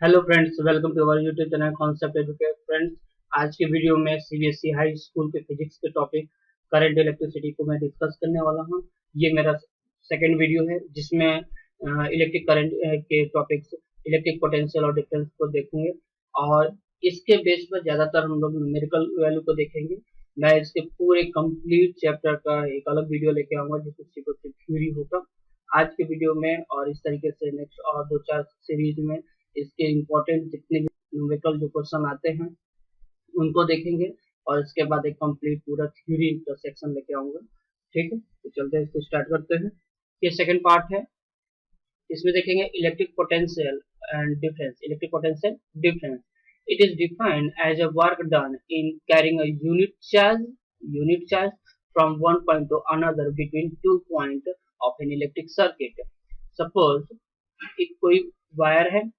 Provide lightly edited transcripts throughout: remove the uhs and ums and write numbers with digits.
Hello friends, welcome to our YouTube channel concept educate. Friends, आज के video में CBSE high school के physics के टॉपिक करंट इलेक्ट्रिसिटी को मैं डिस्कस करने वाला हूं। ये मेरा सेकंड वीडियो है जिसमें इलेक्ट्रिक करंट के टॉपिक्स, इलेक्ट्रिक पोटेंशियल और डिफरेंस को देखेंगे और इसके बेस पर ज्यादातर हम लोग न्यूमेरिकल वैल्यू को देखेंगे। मैं इसके पूरे कंप्लीट चैप्टर का एक अलग वीडियो लेके आऊंगा जिसमें सिर्फ थ्योरी होगा आज के वीडियो में, और इस तरीके से नेक्स्ट और दो चार सीरीज में इसके इम्पोर्टेंट जितने भी न्यूमेरिकल जो क्वेश्चन आते हैं उनको देखेंगे और इसके बाद एक कंप्लीट पूरा थ्योरी का सेक्शन लेके आऊंगा। ठीक है, तो चलते हैं, इसको स्टार्ट करते हैं। ये सेकंड पार्ट है, इसमें देखेंगे electric potential and difference. Electric potential difference, it is defined as a work done in carrying a unit charge from one point to another between 2 points of an electric circuit. Suppose एक कोई wire है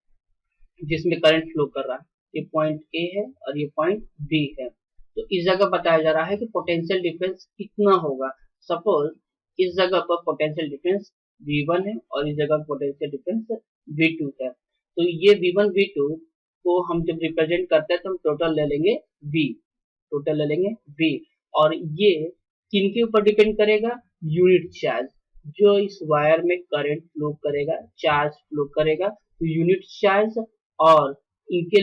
जिसमें current flow कर रहा है, ये point A है और ये पॉइंट बी है। तो इस जगह बताया जा रहा है कि पोटेंशियल डिफरेंस कितना होगा। सपोज इस जगह पर पोटेंशियल डिफरेंस V1 है और इस जगह पोटेंशियल डिफरेंस V2 है। तो ये V1 V2 को हम जब रिप्रेजेंट करते हैं तो हम टोटल ले लेंगे V, टोटल ले लेंगे V। और ये किनके ऊपर डिपेंड करेगा? यूनिट चार्ज, जो इस वायर में करंट फ्लो करेगा, चार्ज फ्लो करेगा। तो यूनिट चार्ज और इनके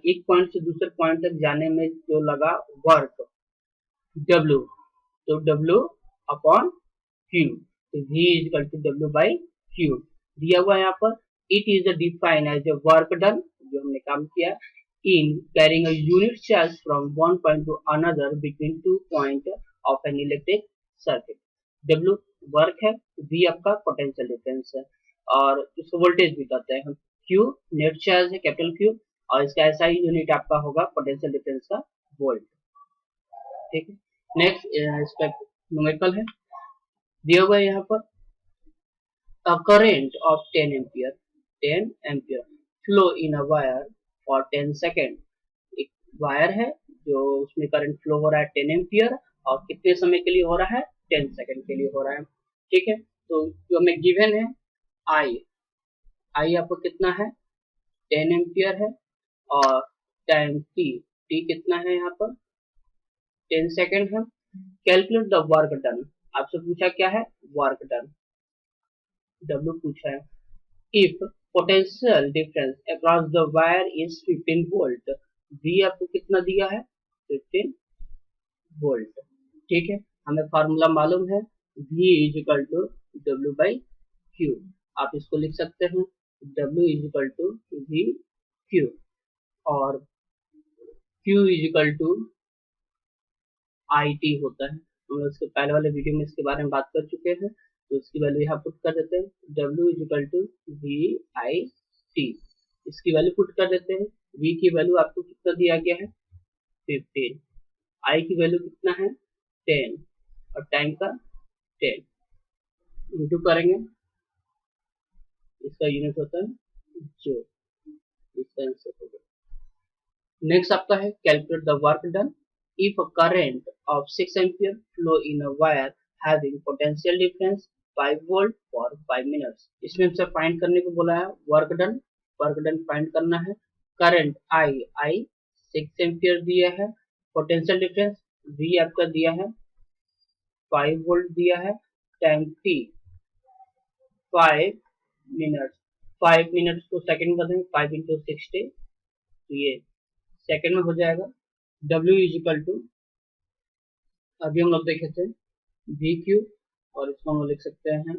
एक पॉइंट से दूसरे पॉइंट तक जाने में जो लगा वर्क W, तो W अपॉन Q, तो V is equal to W by Q दिया हुआ है यहाँ पर। It is defined as a work done, जो हमने काम किया in carrying a unit charge from one point to another between 2 point of an electric circuit. W work है, V आपका पोटेंशियल डिफरेंस है और इसको वोल्टेज भी कहते हैं। Q नेट चार्ज है, कैपिटल Q, और इसका एसआई यूनिट आपका होगा पोटेंशियल डिफरेंस का वोल्ट। ठीक है, नेक्स्ट इस पर न्यूमेरिकल है, दिया हुआ है यहाँ पर a current of 10 ampere 10 ampere flow in a wire for 10 second. एक वायर है जो उसमें करंट फ्लो हो रहा है 10 एम्पियर और कितने समय के लिए हो रहा है? 10 सेकेंड के लिए हो रहा है। ठीक है, तो जो हमें गिवन है आई आपको कितना है? 10 एम्पियर है और टाइम टी कितना है यहाँ पर? 10 सेकेंड है। कैलकुलेट द वर्क डन, आपसे पूछा क्या है? वर्क डन, W पूछा है। If potential difference across the wire is 15 volt, V आपको कितना दिया है? 15 वोल्ट। ठीक है, हमें फार्मूला मालूम है, V is equal to W by Q। आप इसको लिख सकते हैं W is equal to V Q और Q is equal to IT होता है। हम लोग इसके पहले वाले वीडियो में इसके बारे में बात कर चुके हैं, तो इसकी वैल्यू यहाँ पुट कर देते हैं। W is equal to VIT, इसकी वैल्यू पुट कर देते हैं। V की वैल्यू आपको कितना दिया गया है? 15। I की वैल्यू कितना है? 10 और टाइम का 10 इंटू करेंगे, इसका यूनिट होता है जो, इसका आंसर होगा। नेक्स्ट आपका है calculate the work done if a current of 6 ampere flow in a wire having potential difference 5 volt for 5 minutes। इसमें हमसे फाइंड करने को बोला है वर्क डन फाइंड करना है। करंट I 6 एम्पियर दिया है, पोटेंशियल डिफरेंस V आपका दिया है 5 वोल्ट दिया है, टाइम T 5 मिनट। 5 मिनट को सेकंड में बदलेंगे, 5 इंटू 60, तो ये सेकंड में हो जाएगा। W इज इक्वल टू, अभी हम लोग देखे थे VQ, और इसको हम लोग लिख सकते हैं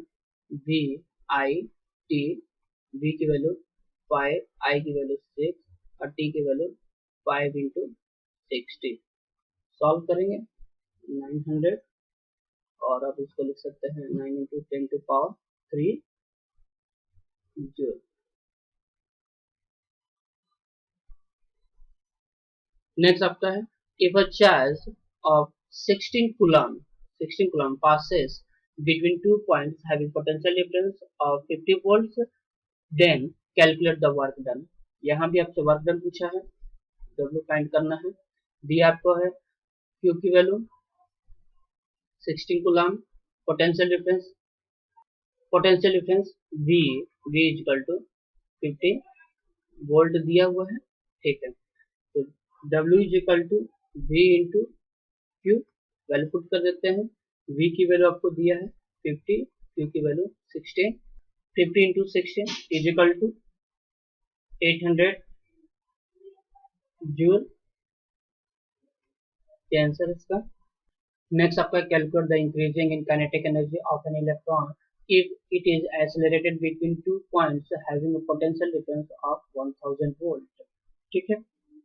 VIT। V की वैल्यू 5, I की वैल्यू 6 और T की वैल्यू 5 इंटू 60। सॉल्व करेंगे 900, और अब इसको लिख सकते हैं 9 into 10 to power 3 joule. Next आपका है if a charge of 16 coulomb passes between 2 points having potential difference of 50 volts, then calculate the work done। यहाँ भी आपसे वर्क डन पूछा है, W फाइंड करना है। दिया आपको है Q की value 16 coulomb, potential difference V is equal to 50 volt दिया हुआ है, ठीक है। तो W is equal to V into Q, value put कर देते हैं। V की वैल्यू आपको दिया है 50, Q की value 16, 50 into 16 is equal to 800 joule, ये आंसर है इसका। नेक्स्ट आपका calculate the increasing in kinetic energy of an electron if it is accelerated between 2 points having a potential difference of 1000 volt, ठीक है।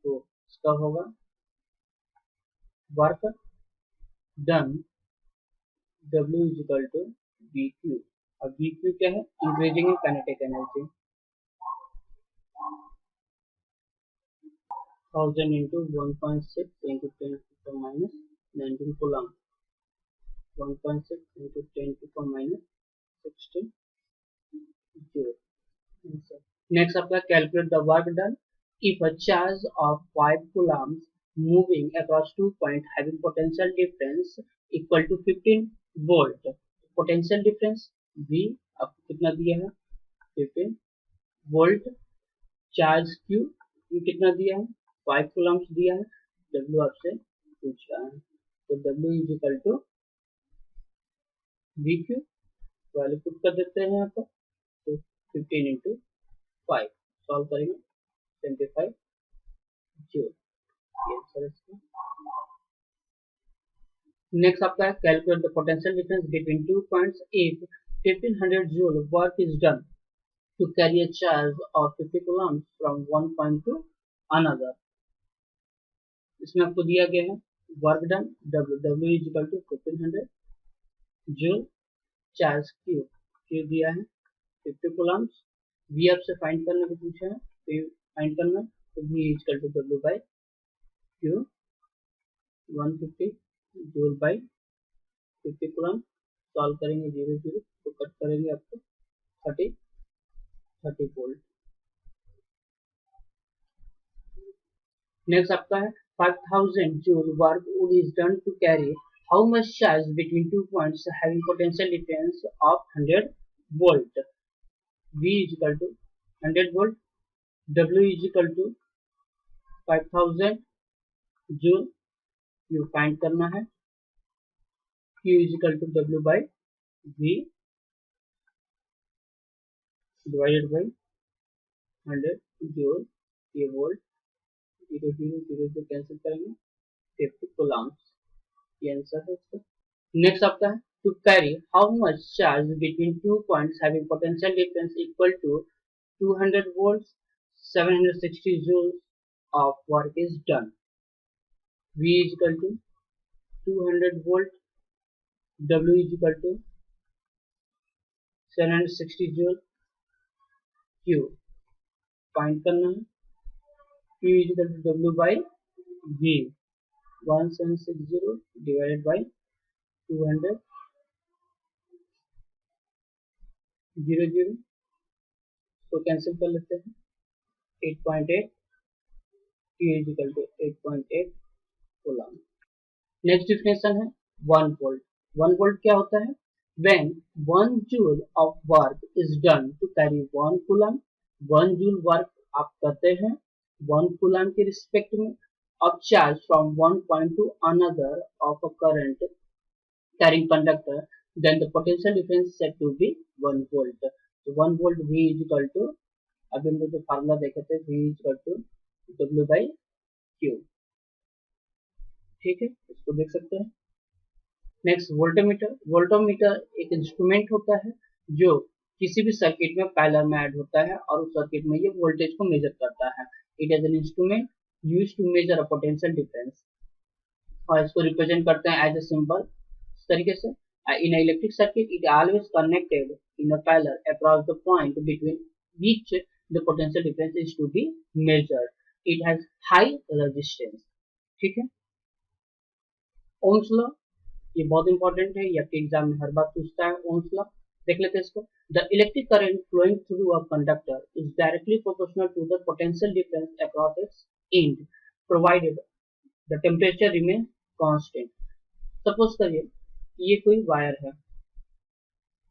तो इसका होगा work done W is equal to BQ। अब BQ क्या है, increasing in kinetic energy, 1000 into 1.6 into 10 to the minus 19 coulomb, 1.6 into 10 to the minus 16 joule. Next आपका calculate the work done if a charge of 5 coulombs moving across 2 points having potential difference equal to 15 volt, potential difference V आपको कितना दिया है 15 volt, charge Q ये कितना दिया है 5 coulombs दिया है, W आपसे पूछ रहा है, तो W is equal to VQ, value put कर देते हैं यहाँ पर, तो 15 इंटू 5 सॉल्व करेंगे 25 जूल, ये आंसर है इसका। नेक्स्ट आपका है calculate the potential difference between 2 points if 1500 joule work is done to carry a charge of 50 coulombs from one point to another. इसमें आपको दिया गया है work done W is equal to 1500 joule, charge Q दिया है 50 Coulomb's, V आपसे find करने को पूछा है, तो फाइंड करना, तो V is equal to W by Q 150 joule by 50 coulomb, solve करेंगे 0 0 तो कट करेंगे आपको 30 वोल्ट। नेक्स्ट आपका है 5000 joule work would is done to carry how much charge between 2 points having potential difference of 100 volt. V is equal to 100 volt, W is equal to 5000 joule, you find करना है, Q is equal to W by V divided by 100 joule, ये volt, 0 0 0 से cancel करेंगे 50 Coulomb's, ये answer है इसका। Next आपका है to carry how much charge between 2 points having potential difference equal to 200 volts 760 joules of work is done। V is equal to 200 volt, W is equal to 760 joule, Q find करना है, Q is equal to W by V 1760 divided by 200 0 तो cancel कर लेते हैं 8.8, Q is equal to 8.8 coulomb. Next definition है 1 volt. 1 volt क्या होता है, when 1 joule of work is done to carry 1 coulomb, 1 joule work आप करते हैं 1 coulomb के रिस्पेक्ट में of charge from one point to another of a current carrying conductor, then the potential difference is said to be 1 volt। तो 1 volt V is equal to, अभी हम लोग जो फार्मूला देखे थे V is equal to W by Q, ठीक है, इसको देख सकते हैं। Next voltmeter. वोल्टमीटर एक इंस्ट्रूमेंट होता है जो किसी भी सर्किट में पैरेलल में ऐड होता है और उस सर्किट में ये वोल्टेज को मेजर करता है। It is an instrument used to measure a potential difference, और इसको रिप्रेजेंट करते हैं एज ए सिंबल इस तरीके से। In electric circuit it always connected in a parallel across the point between which the potential difference is to be measured. It has high resistance, ठीक है। Ohm's law, ये बहुत important है, ये आपके एग्जाम में हर बार पूछता है। ओम्स लॉ देख लेते हैं इसको। The electric current flowing through a conductor is directly proportional to the potential difference across its end provided the temperature remain constant. Suppose करिए ये कोई वायर है,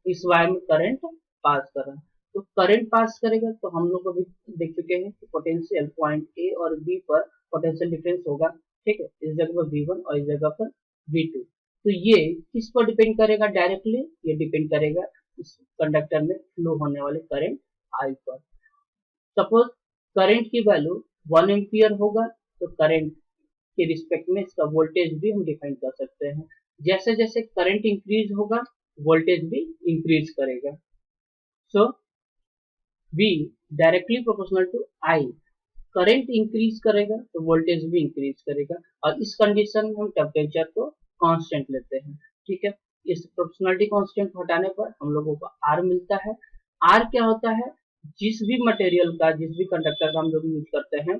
इस वायर में करंट पास कर रहा है, तो करंट पास करेगा, तो हम लोग अभी देख चुके हैं कि पोटेंशियल पॉइंट ए और बी पर पोटेंशियल डिफरेंस होगा, ठीक है, इस जगह पर V1 और इस जगह पर V2। तो ये किस पर डिपेंड करेगा डायरेक्टली, ये डिपेंड करेगा इस कंडक्टर में फ्लो होने वाले करंट I पर। सपोज करंट की वैल्यू 1 एम्पियर होगा, तो करंट के रिस्पेक्ट में इसका वोल्टेज भी हम डिफाइन कर सकते हैं। जैसे जैसे करंट इंक्रीज होगा, वोल्टेज भी इंक्रीज करेगा। So V directly proportional to I, current increase करेगा तो वोल्टेज भी इंक्रीज करेगा, और इस कंडीशन में हम टेम्परेचर को कांस्टेंट लेते हैं, ठीक है। इस प्रोपोर्शनलिटी कांस्टेंट हटाने पर हम लोगों को R मिलता है। R क्या होता है, जिस भी मटेरियल का, जिस भी कंडक्टर का हम लोग यूज करते हैं,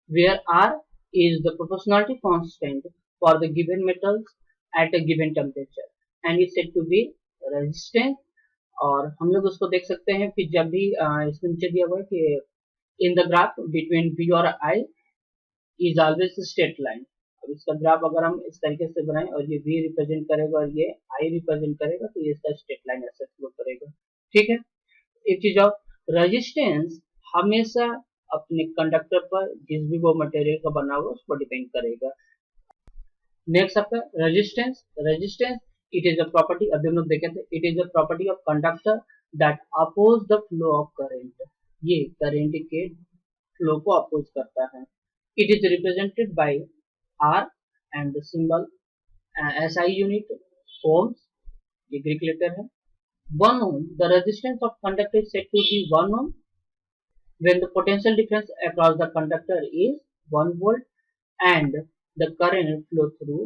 where R is the proportionality constant for the given metals at a given temperature and is said to be resistance। और हम लोग उसको देख सकते हैं कि जब भी इसमें नीचे दिया हुआ है कि in the graph between V और I is always straight line. अब इसका ग्राफ अगर हम इस तरीके से बनाएं और ये V रिप्रेजेंट करेगा और ये I रिप्रेजेंट करेगा, तो ये इसका स्ट्रेट लाइन ऐसे फ्लो करेगा, ठीक है। एक चीज और, रेजिस्टेंस हमेशा अपने कंडक्टर पर, जिस भी वो मटेरियल का बना हुआ उस पर डिपेंड करेगा। नेक्स्ट आपका resistance. Resistance it is a property, अभी हम लोग देखे थे, it is a property of conductor that oppose the flow of current. ये करंट के फ्लो को अपोज करता है। It is represented by R and the symbol SI unit ohms, ये ग्रीक लेटर है। 1 ohm, the resistance of conductor is said to be 1 ohm when the potential difference across the conductor is 1 volt and the current flow through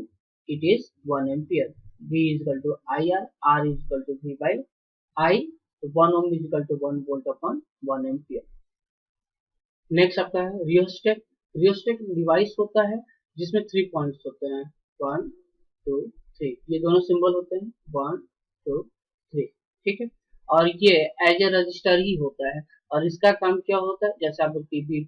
it is 1 ampere। V is equal to IR, R is equal to V by I, so 1 ohm is equal to 1 volt upon 1 ampere। Next आपका है rheostat. Rheostat device होता है जिसमें 3 points होते हैं, 1 2 3, ये दोनों symbol होते हैं 1 2 3, ठीक है। और ये एज ए रजिस्टर ही होता है, और इसका काम क्या होता है, जैसे आप टीवी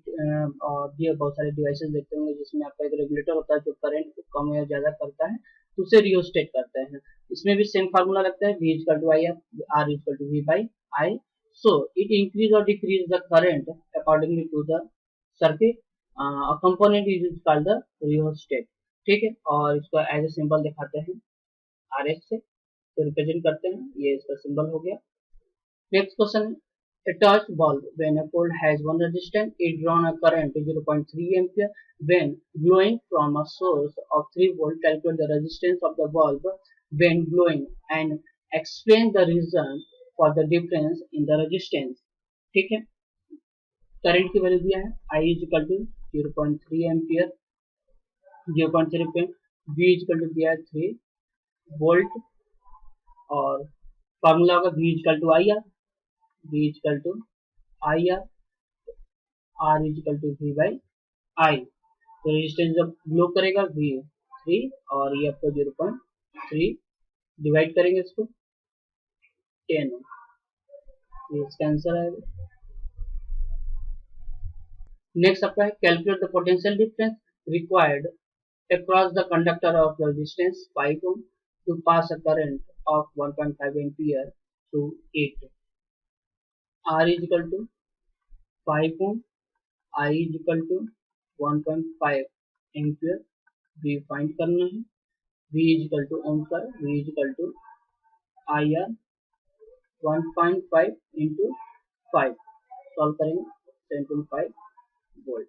और भी बहुत सारे डिवाइसेस देखते होंगे जिसमें आपका एक रेगुलेटर होता है जो करंट को कम या ज्यादा करता है, तो उसे रियोस्टेट करते हैं। इसमें भी सेम फार्मूला लगता है, V equal to I R equal to V by I. So it increase or decrease the current accordingly to the circuit। A component is called the rheostat, ठीक है। और इसको एज ए सिंबल दिखाते हैं RS से, तो represent करते हैं, ये इसका सिंबल हो गया। Next question, a torch bulb when a pole has one resistance it drawn a current 0.3 ampere when glowing from a source of 3 volt। Calculate the resistance of the bulb when glowing and explain the reason for the difference in the resistance, ठीक है। Current की value दिया है I is equal to 0.3 ampere, 0.3 पे V is equal to दिया है 3 volt, और formula होगा V is equal to I R, V is equal to I R, R is equal to V by I. तो resistance जब glow करेगा V 3 और ये आपको 0.3, डिवाइड करेंगे इसको 10 ओम, ये इसका आंसर आएगा। नेक्स्ट आपका है calculate the potential difference required across the conductor of resistance 5 ohm to pass a current of 1.5 ampere through it। R is equal to 5 ohm, I is equal to 1.5 ampere, V find करना है। V is equal to ओम का, V is equal to IR 1.5 into 5, सॉल्व करेंगे 10.5 volt.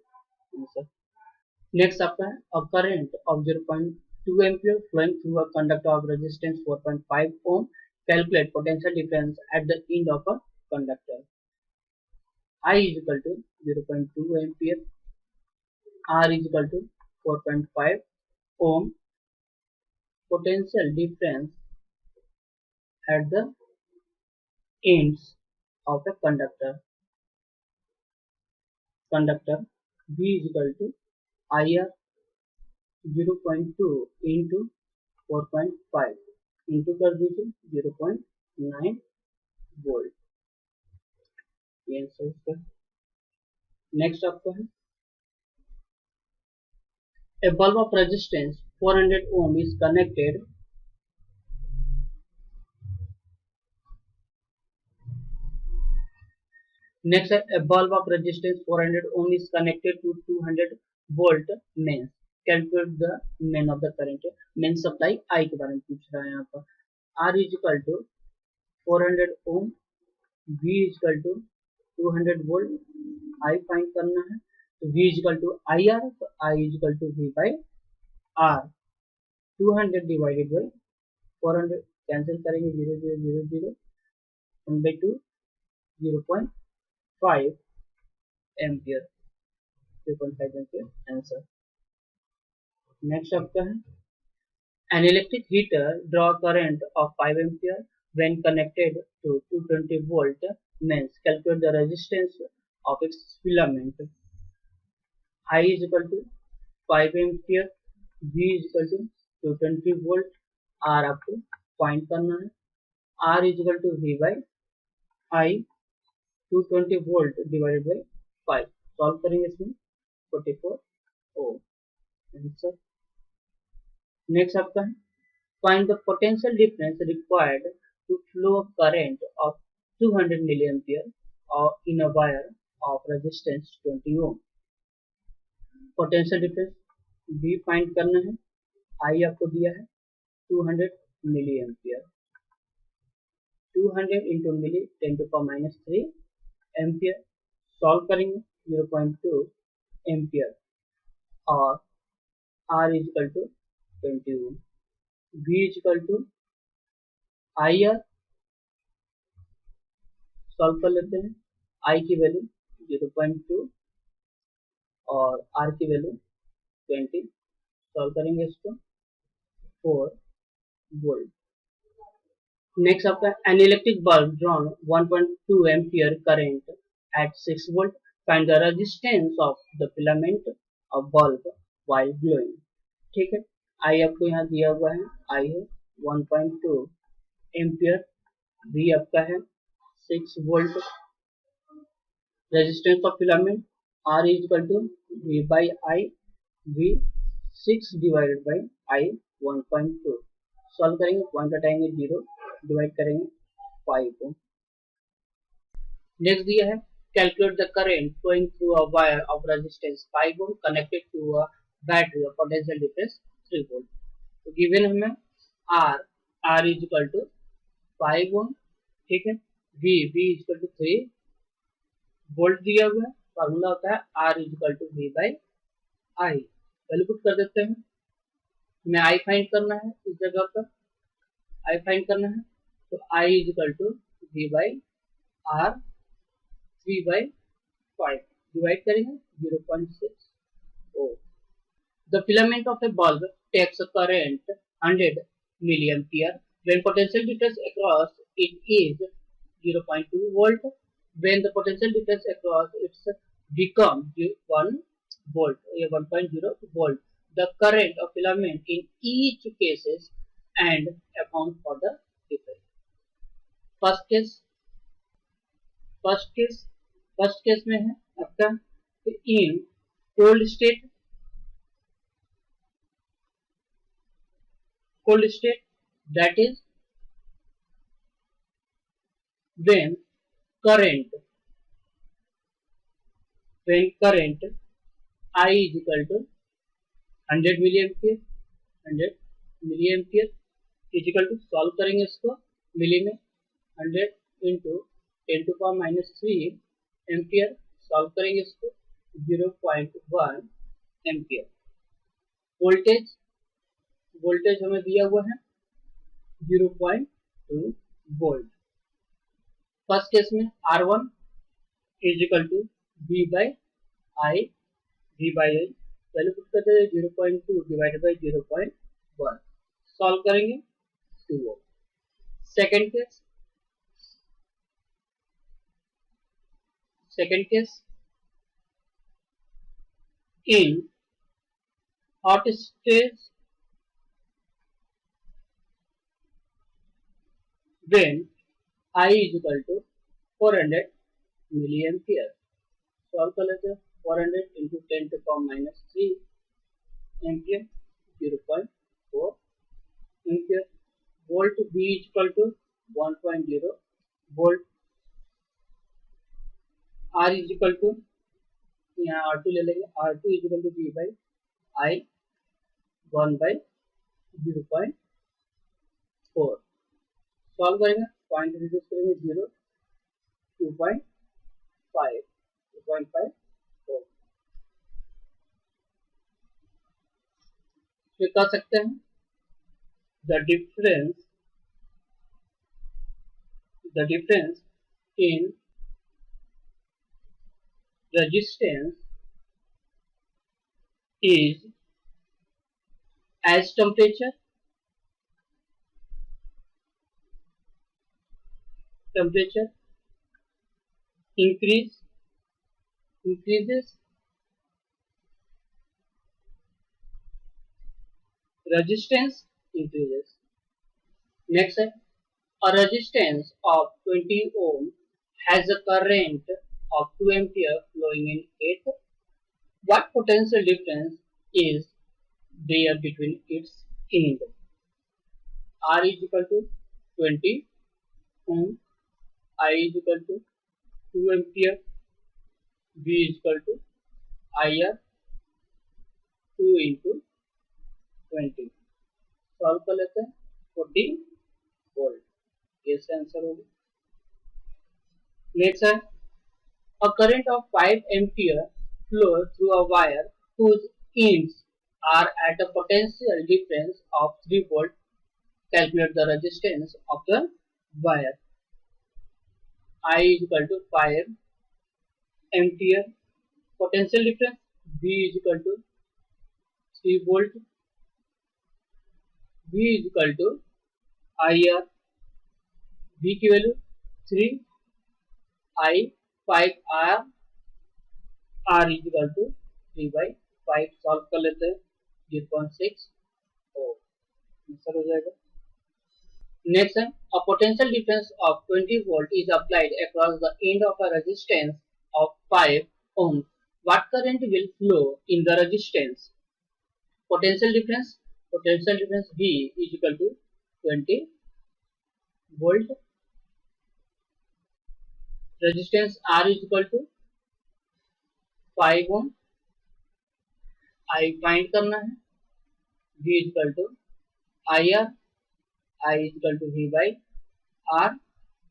Next आपका है a current of 0.2 ampere flowing through a conductor of resistance 4.5 ohm. Calculate potential difference at the end of a conductor. I is equal to 0.2 ampere, R is equal to 4.5 ohm। Potential difference at the ends of a conductor V is equal to IR 0.2 into 4.5 into कर दीजिए 0.9 volt, ये answer इसका। Next आपका है a bulb of resistance 400 ohm is connected Next, a bulb of resistance 400 ohm is connected to 200 volt mains. Calculate the main of the current. Main supply I के बारे में पूछ रहा है यहाँ पर. R is equal to 400 ohm, V is equal to 200 volt, I find करना है. तो V is equal to IR, तो I is equal to V by R. 200 divided by 400 cancel करेंगे, 0 0 0 0, 1 by 2 0.5 ampere, 0.5 ampere answer. Next आपका है an electric heater draw current of 5 ampere when connected to 220 volt mains. Calculate the resistance of its filament. I is equal to 5 ampere, V is equal to 220 volt, R आपको find करना है. R is equal to V by I, 220 volt divided by 5. सॉल्व करेंगे इसमें 44 ओम answer. Next आपका है find the potential difference required to flow a current of 200 milliampere or in a wire of resistance 20 ohm. Potential difference V find करना है. I आपको दिया है 200 milliampere. 200 into milli 10 to power minus 3 ampere. Solve करेंगे 0.2 ampere और R is equal to 20 ohm. V is equal to IR. Solve कर लेते हैं. I की वैल्यू 0.2 और R की वैल्यू 20. सॉल्व करेंगे इसको 4 वोल्ट. नेक्स्ट आपका an electric bulb drawn 1.2 ampere current at 6 volt. Find the resistance of the filament of bulb while glowing. ठीक है. I आपको यहाँ दिया हुआ है. I है 1.2 एम्पियर, V आपका है 6 volt. Resistance of filament R is equal to V by I, V 6 divided by I 1.2. Solve करेंगे, पॉइंट हटाएंगे 0, डिवाइड करेंगे 5 ओम. नेक्स्ट दिया है calculate the current flowing through a wire of resistance 5 ohm connected to a battery of potential difference 3 volt. तो given हमें R is equal to 5 ohm, ठीक है. V is equal to 3 volt दिया हुआ है. फॉर्मूला होता है R is equal to V by I. Value put कर देते हैं. हमें I फाइंड करना है. इस जगह पर I फाइंड करना है. तो I is equal to V by R, 3 by 5. Divide करेंगे 0.6 ओम. The filament of a bulb takes a current 100 milliampere when potential difference across it is 0.2 volt. When the potential difference across it becomes 1 volt, 1.0 volt, the current of filament in each cases and account for the difference. First case में है आपका in cold state that is when current I is equal to 100 milliampere is equal to, solve करेंगे इसको मिली में 100 into 10 to power minus 3 ampere. Solve करेंगे इसको 0.1 ampere. Voltage हमें दिया हुआ है 0.2 वोल्ट. फर्स्ट केस में R1 is equal to V by I, value put करते हैं 0.2 डिवाइडेड बाई 0.1. सॉल्व करेंगे 2 ohm. Second case in hot stage when I is equal to 400 milliampere. Solve कर लेते हैं 400 into 10 to power minus 3 ampere, 0.4 ampere. Volt V is equal to 1.0 volt. R is equal to, यहाँ R2 ले लेंगे, R2 is equal to V by I 1 by 0.4। Solve करेंगे, point reduce करेंगे 0, 2.5, 2.5 4। फिर कर सकते हैं the difference in resistance is as temperature increases, resistance increases. Next, a resistance of 20 ohm has a current of 2 ampere flowing in it. What potential difference is there between its end? R is equal to 20 ohm, I is equal to 2 ampere, V is equal to IR 2 into 20। Solve कर लेते हैं, 40 volt, ये इसका answer होगा। Next है, a current of 5 ampere flows through a wire whose ends are at a potential difference of 3 volt. Calculate the resistance of the wire. I is equal to 5 ampere, potential difference V is equal to 3 volt, V is equal to IR, V की value 3, I 5 R, R is equal to 3 by 5। Solve कर लेते हैं, 0.6 answer हो जाएगा। Next है, a potential difference of 20 volt is applied across the end of a resistance of 5 ohm. What current will flow in the resistance? Potential difference V is equal to 20 volt, resistance R is equal to 5 ohm, I find करना है, V is equal to IR, I is equal to V by R,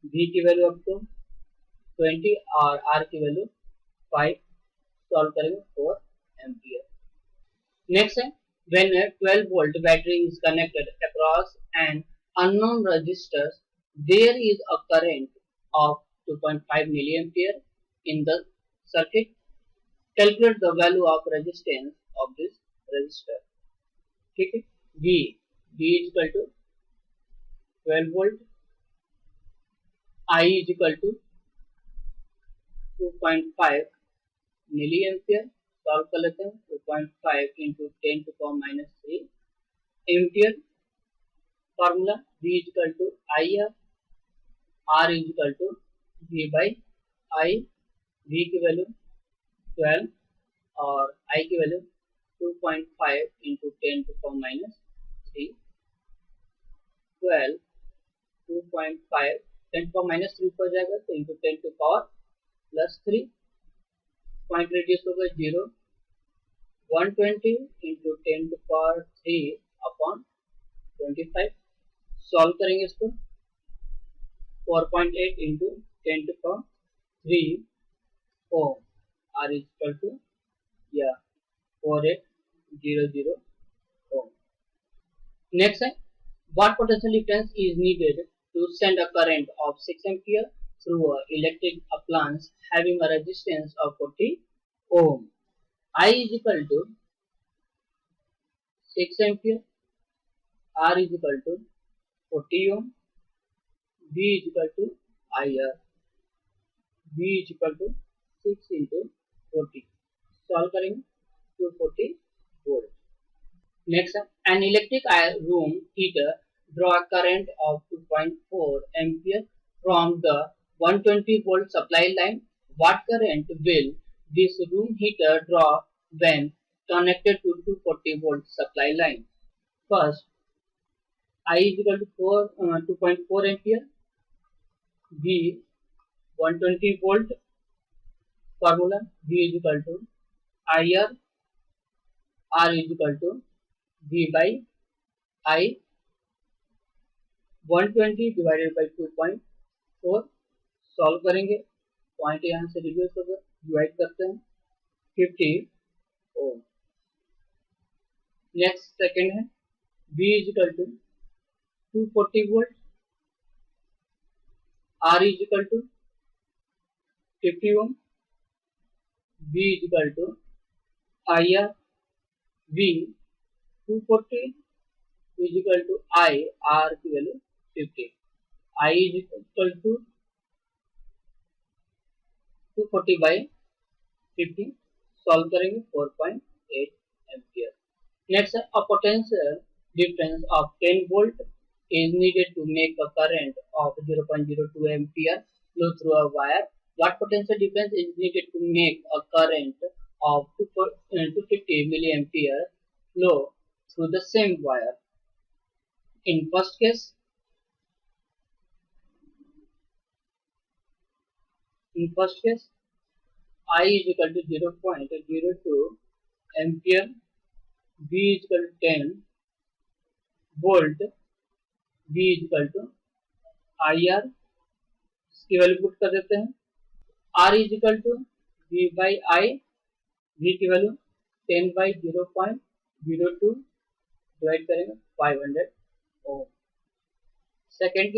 V की value आपको 20 और R की value 5, सॉल्व करेंगे 4 ampere. Next है, when a 12 volt battery is connected across an unknown resistor, there is a current of 2.5 milliampere in the circuit. Calculate the value of resistance of this resistor। ठीक है, V is equal to 12 volt, I is equal to 2.5 milliampere। Solve कर लेते हैं, 2.5 into 10 to power minus 3 ampere. Formula V is equal to IR, R is equal to V by I, V की value 12 और I की value 2.5 into 10 to power minus 3, 12, 2.5, 10 to power minus 3 हो जाएगा, तो into 10 to power plus 3, point radius होगा 0, 120 into 10 to power 3 upon 25। Solve करेंगे इसको, 4.8 into 10 to power 3 ohm, R is equal to 4800 ohm। Next है, what potential difference is needed to send a current of 6 ampere through an electric appliance having a resistance of 40 ohm? I is equal to 6 ampere, R is equal to 40 ohm, V is equal to IR, V is equal to 6 into 40। Solve करेंगे, 240 volt। Next, an electric room heater draw a current of 2.4 ampere from the 120 volt supply line. What current will this room heater draw when connected to 240 volt supply line? First, I is equal to 2.4 ampere, V 120 volt, formula V is equal to I R, R is equal to V by I, 120 divided by 2.4। Solve करेंगे, point यहाँ से reduce होगा, divide करते हैं 50 ohm. Next second है V is equal to 240 volt, R is equal to 50 ohm, V is equal to I R, V 240 is equal to I, R की value 50, I is equal to 240 by 50, solve करेंगे 4.8 ampere. Next है a potential difference of 10 volt is needed to make a current of 0.02 ampere flow through a wire. What potential difference is needed to make a current of 250 milliampere flow through the same wire? In first case, I is equal to 0.02 ampere, V is equal to 10 volt, V is equal to IR, इसकी value put कर देते हैं। R is equal to V by I, V की value 10 by 0.02 divide करेंगे 500 ohm. Second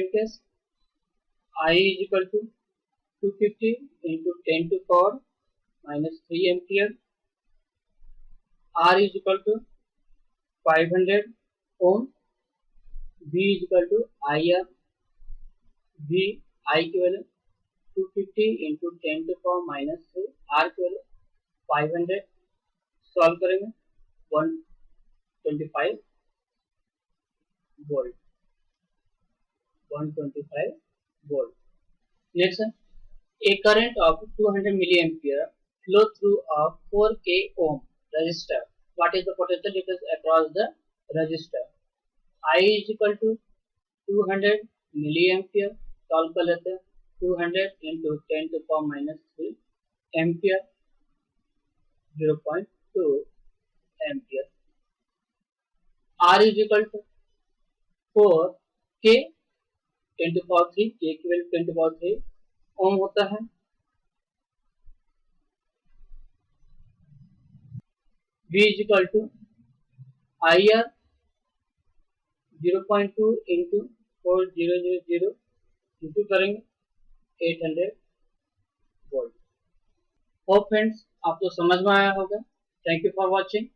case I is equal to 250 into 10 to power minus 3 ampere, R is equal to 500 ohm, V is equal to IR, V I की value 250 into 10 to power minus 3, R की value 500, solve करेंगे 125 volt, 125 volt. Next है a current of 200 milliampere flow through a 4k ohm resistor. What is the potential difference across the resistor? I is equal to 200 milliampere, solve कर लेते हैं 200 into 10 to power minus 3 ampere, 0.2 ampere. R is equal to 4k 10 to power 3, k की value 10 to power 3 ओम होता है। V is equal to IR 0.2 into 4000 into करेंगे 800 volt. Hope friends आपको समझ में आया होगा। Thank you for watching.